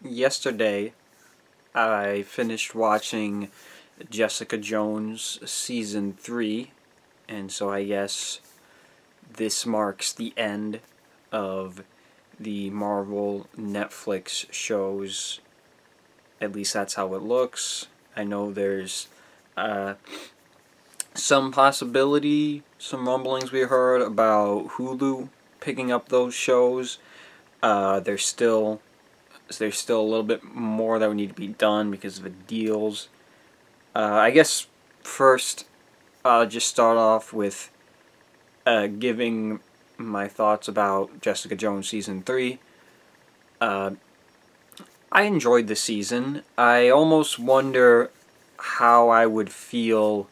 Yesterday, I finished watching Jessica Jones Season 3, and so I guess this marks the end of the Marvel Netflix shows. At least that's how it looks. I know there's some possibility, some rumblings we heard about Hulu picking up those shows. There's still a little bit more that would need to be done because of the deals. I guess first I'll just start off with giving my thoughts about Jessica Jones Season 3. I enjoyed the season. I almost wonder how I would feel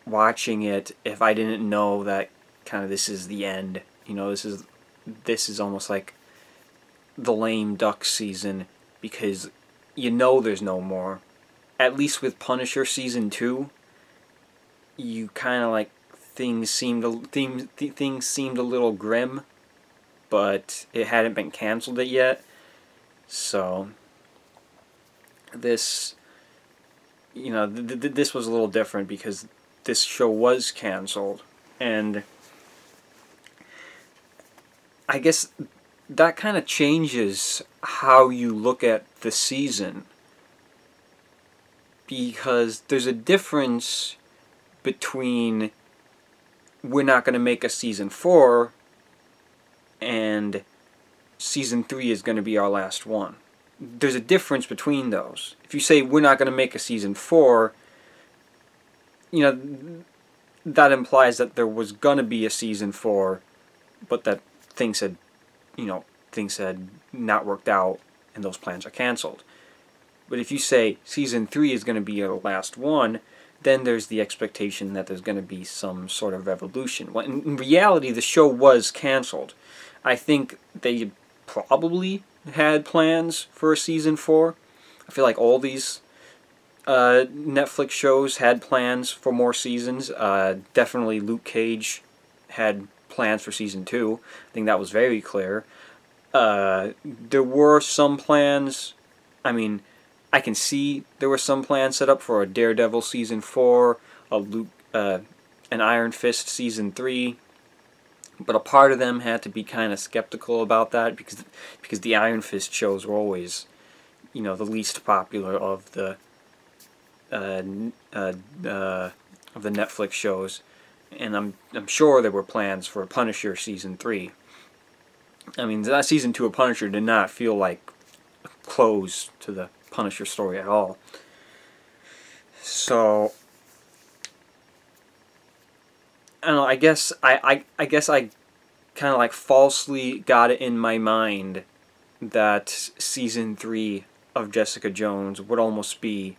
watching it if I didn't know that kind of this is the end. You know, this is almost like the lame duck season because you know there's no more. At least with Punisher Season 2, you kind of like things seemed a little grim, but it hadn't been canceled yet. So this, you know, this was a little different because this show was canceled, and I guess that kind of changes how you look at the season, because there's a difference between we're not going to make a Season 4 and Season 3 is going to be our last one. There's a difference between those. If you say we're not going to make a Season 4, you know, that implies that there was going to be a Season 4, but that things had not worked out and those plans are canceled. But if you say Season 3 is going to be your last one, then there's the expectation that there's going to be some sort of revolution. Well, in reality, the show was canceled. I think they probably had plans for a Season 4. I feel like all these Netflix shows had plans for more seasons. Definitely Luke Cage had plans for Season 2. I think that was very clear. There were some plans. I mean, I can see there were some plans set up for a Daredevil Season 4, an Iron Fist Season 3. But a part of them had to be kind of skeptical about that because the Iron Fist shows were always, you know, the least popular of the Netflix shows, and I'm sure there were plans for Punisher Season 3. I mean, that Season 2 of Punisher did not feel like a close to the Punisher story at all. So I don't know, I guess I kind of like falsely got it in my mind that Season 3 of Jessica Jones would almost be,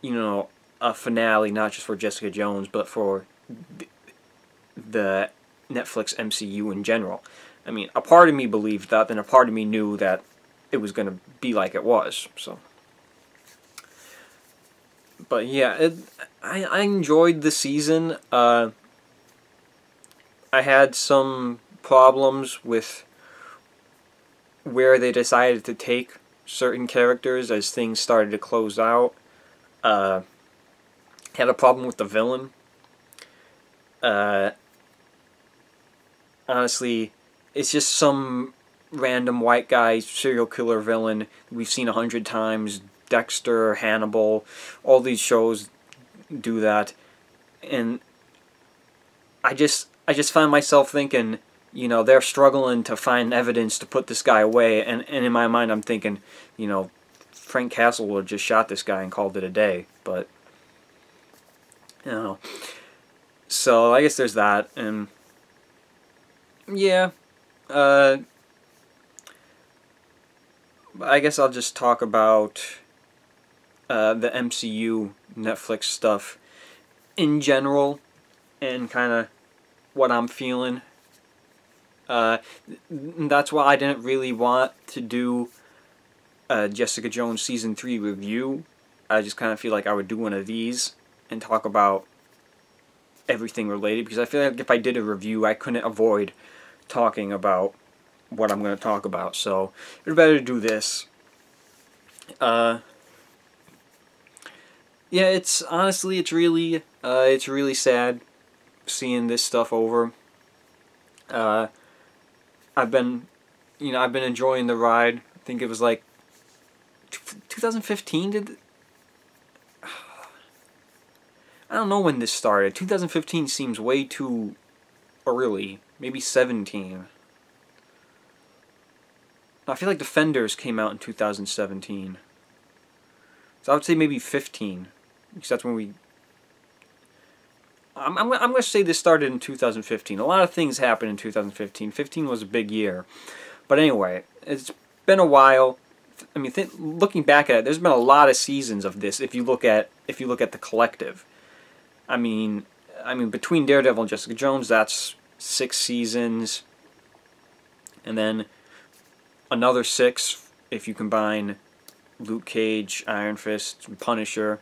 you know, a finale not just for Jessica Jones but for the Netflix MCU in general. I mean, a part of me believed that, and a part of me knew that it was going to be like it was. So, but yeah, I enjoyed the season. I had some problems with where they decided to take certain characters as things started to close out. Had a problem with the villain. Honestly, it's just some random white guy serial killer villain we've seen 100 times. Dexter, Hannibal, all these shows do that, and I just find myself thinking, you know, they're struggling to find evidence to put this guy away, and in my mind I'm thinking, you know, Frank Castle would have just shot this guy and called it a day, but, you know, so I guess there's that, and yeah, I guess I'll just talk about the MCU Netflix stuff in general and kind of what I'm feeling. That's why I didn't really want to do Jessica Jones Season 3 review. I just kind of feel like I would do one of these and talk about everything related, because I feel like if I did a review I couldn't avoid talking about what I'm going to talk about, so it's better to do this. Yeah, it's honestly, it's really sad seeing this stuff over. I've been enjoying the ride. I think it was like 2015 did. I don't know when this started. 2015 seems way too early. Maybe 17. I feel like Defenders came out in 2017. So I would say maybe 15. Because that's when we... I'm going to say this started in 2015. A lot of things happened in 2015. 15 was a big year. But anyway, it's been a while. I mean, looking back at it, there's been a lot of seasons of this if you look at the collective. I mean between Daredevil and Jessica Jones, that's 6 seasons. And then another 6 if you combine Luke Cage, Iron Fist, and Punisher.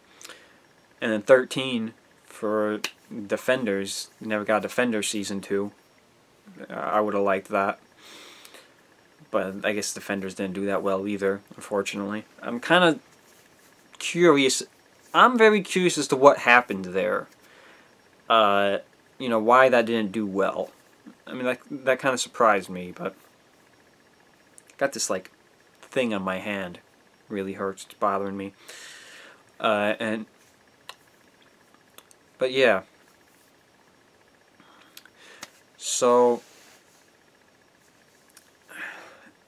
And then 13 for Defenders. Never got Defenders Season 2. I would have liked that. But I guess Defenders didn't do that well either, unfortunately. I'm kind of curious. I'm very curious as to what happened there. You know, why that didn't do well. I mean, that kind of surprised me, but... Got this, like, thing on my hand. Really hurts. It's bothering me. But yeah. So...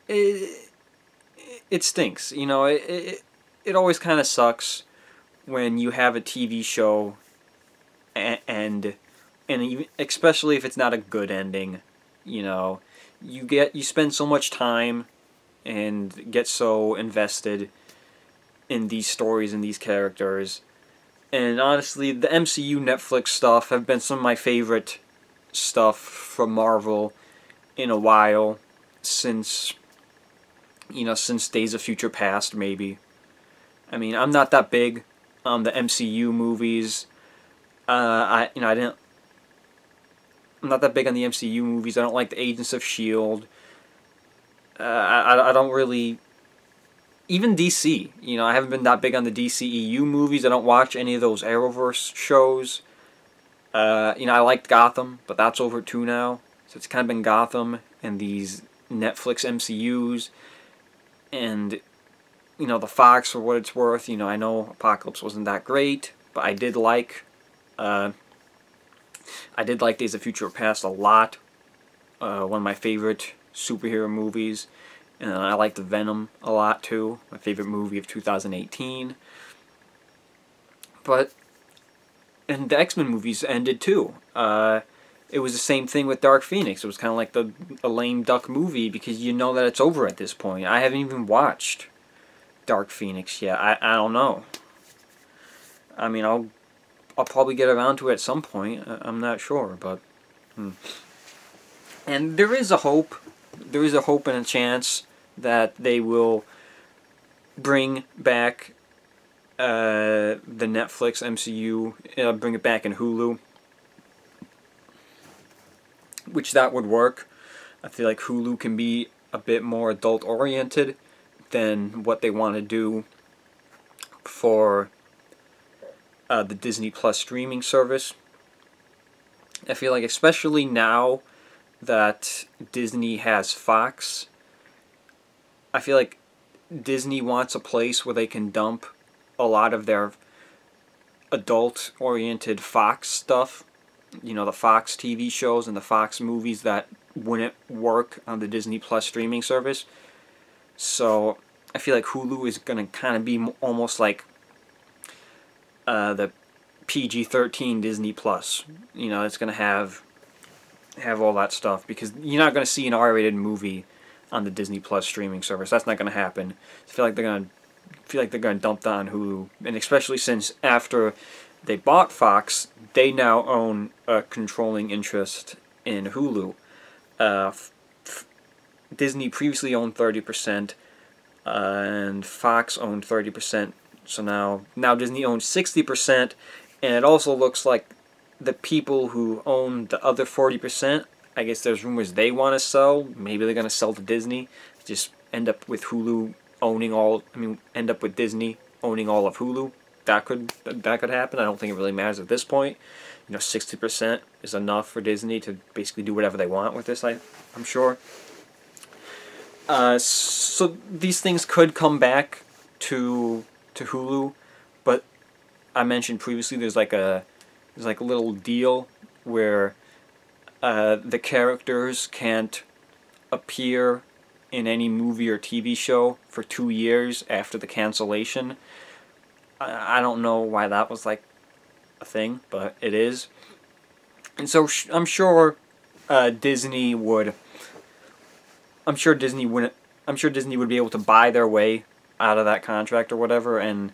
It stinks. You know, it always kind of sucks when you have a TV show and even, especially if it's not a good ending, you know, you spend so much time and get so invested in these stories and these characters. And honestly, the MCU Netflix stuff have been some of my favorite stuff from Marvel in a while, since Days of Future Past, maybe. I mean, I'm not that big on the MCU movies. I'm not that big on the MCU movies. I don't like the Agents of S.H.I.E.L.D. I don't really... Even DC, you know, I haven't been that big on the DCEU movies. I don't watch any of those Arrowverse shows. You know, I liked Gotham, but that's over too now. So it's kind of been Gotham and these Netflix MCUs. And, you know, the Fox, for what it's worth, you know, I know Apocalypse wasn't that great, but I did like Days of Future Past a lot. One of my favorite superhero movies. And I liked Venom a lot too. My favorite movie of 2018. And the X-Men movies ended too. It was the same thing with Dark Phoenix. It was kind of like a lame duck movie because you know that it's over at this point. I haven't even watched Dark Phoenix yet. I don't know. I mean, I'll probably get around to it at some point. I'm not sure, but... And there is a hope. There is a hope and a chance that they will bring back the Netflix MCU, bring it back in Hulu. Which that would work. I feel like Hulu can be a bit more adult-oriented than what they want to do for the Disney Plus streaming service. I feel like especially now that Disney has Fox, I feel like Disney wants a place where they can dump a lot of their adult-oriented Fox stuff. You know, the Fox TV shows and the Fox movies that wouldn't work on the Disney Plus streaming service. So I feel like Hulu is going to kind of be almost like the PG-13 Disney Plus. You know, it's going to have all that stuff, because you're not going to see an R-rated movie on the Disney Plus streaming service. That's not going to happen. I feel like they're going to dump that on Hulu, and especially since after they bought Fox, they now own a controlling interest in Hulu. Disney previously owned 30%, and Fox owned 30%. So now Disney owns 60%, and it also looks like the people who own the other 40% I guess there's rumors they want to sell. Maybe they're going to sell to Disney. Just end up with Hulu owning all. I mean, end up with Disney owning all of Hulu. That could happen. I don't think it really matters at this point. 60% is enough for Disney to basically do whatever they want with this. I'm sure. So these things could come back to Hulu, but I mentioned previously there's like a little deal where the characters can't appear in any movie or TV show for 2 years after the cancellation. I don't know why that was like a thing, but it is. And so I'm sure Disney would. I'm sure Disney would be able to buy their way out of that contract or whatever, and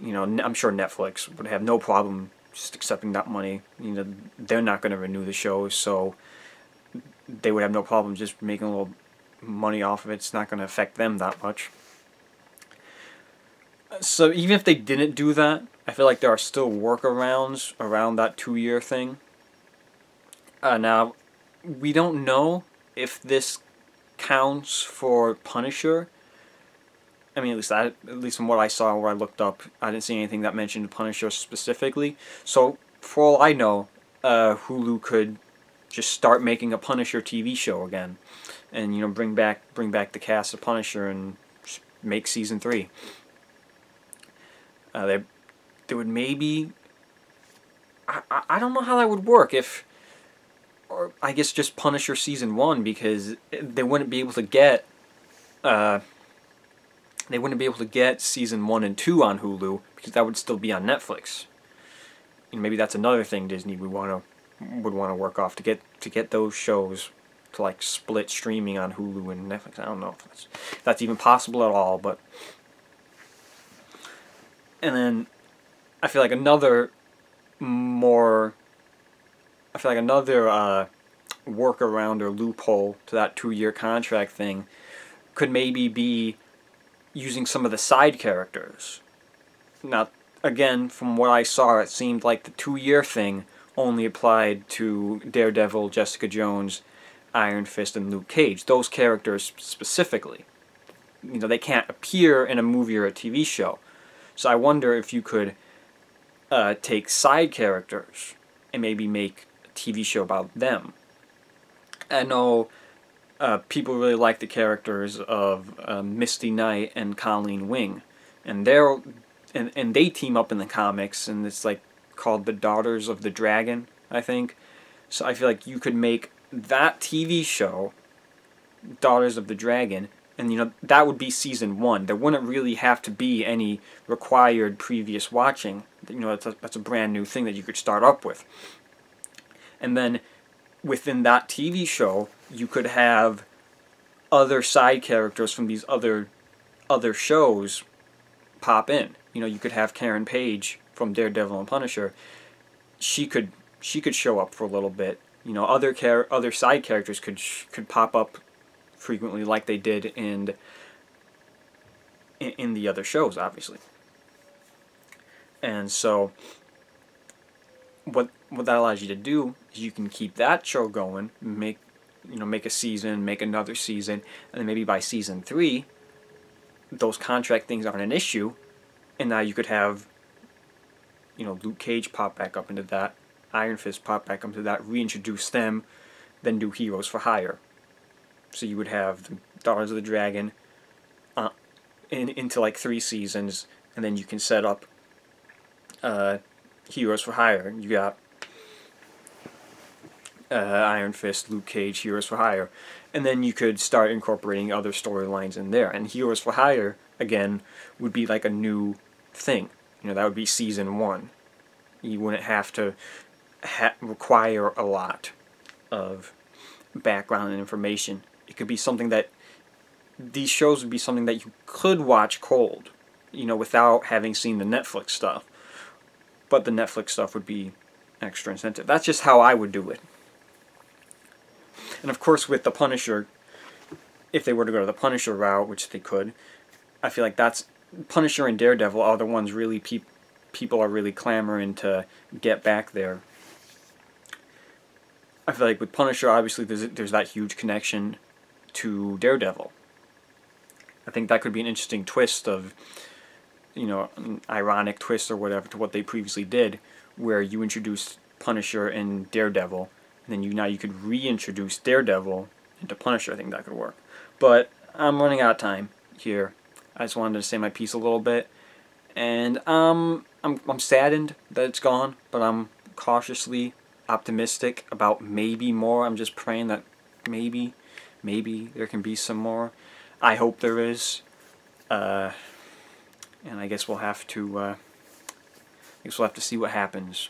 I'm sure Netflix would have no problem just accepting that money. They're not going to renew the show, so they would have no problem just making a little money off of it. It's not going to affect them that much. So even if they didn't do that, I feel like there are still workarounds around that 2-year thing. Now, we don't know if this counts for Punisher. I mean, at least from what I saw, where I looked up, I didn't see anything that mentioned Punisher specifically. So, for all I know, Hulu could just start making a Punisher TV show again, and bring back the cast of Punisher and just make season 3. They would maybe. I don't know how that would work or I guess just Punisher season 1, because they wouldn't be able to get. They wouldn't be able to get season 1 and 2 on Hulu because that would still be on Netflix. Maybe that's another thing Disney would want to work off to get those shows to like split streaming on Hulu and Netflix. I don't know if that's even possible at all, but. And then I feel like another workaround or loophole to that 2-year contract thing could maybe be using some of the side characters. Now, again, from what I saw, it seemed like the 2-year thing only applied to Daredevil, Jessica Jones, Iron Fist, and Luke Cage. Those characters specifically. They can't appear in a movie or a TV show. So I wonder if you could take side characters and maybe make a TV show about them. I know people really like the characters of Misty Knight and Colleen Wing, and they team up in the comics, and it's like called the Daughters of the Dragon, I think. So I feel like you could make that TV show, Daughters of the Dragon, and that would be season 1. There wouldn't really have to be any required previous watching. That's a brand new thing that you could start up with. And then within that TV show, you could have other side characters from these other shows pop in. You could have Karen Page from Daredevil and Punisher. She could show up for a little bit. Other side characters could pop up frequently, like they did in the other shows, obviously. And so, what that allows you to do is you can keep that show going, make a season, make another season, and then maybe by season 3, those contract things aren't an issue, and now you could have, Luke Cage pop back up into that, Iron Fist pop back up into that, reintroduce them, then do Heroes for Hire. So you would have the Daughters of the Dragon into like 3 seasons, and then you can set up Heroes for Hire. You got Iron Fist, Luke Cage, Heroes for Hire. And then you could start incorporating other storylines in there. And Heroes for Hire, again, would be like a new thing. That would be season 1. You wouldn't have to require a lot of background and information. It could be something that these shows would be something that you could watch cold, without having seen the Netflix stuff. But the Netflix stuff would be extra incentive. That's just how I would do it. And of course, with the Punisher, if they were to go to the Punisher route, which they could, I feel like that's Punisher and Daredevil are the ones really people are really clamoring to get back there. I feel like with Punisher, obviously there's that huge connection to Daredevil. I think that could be an interesting twist of, you know, an ironic twist or whatever to what they previously did, where you introduced Punisher and Daredevil, and then now you could reintroduce Daredevil into Punisher. I think that could work. But I'm running out of time here. I just wanted to say my piece a little bit, and I'm saddened that it's gone, but I'm cautiously optimistic about maybe more. I'm just praying that maybe there can be some more. I hope there is. And I guess we'll have to see what happens.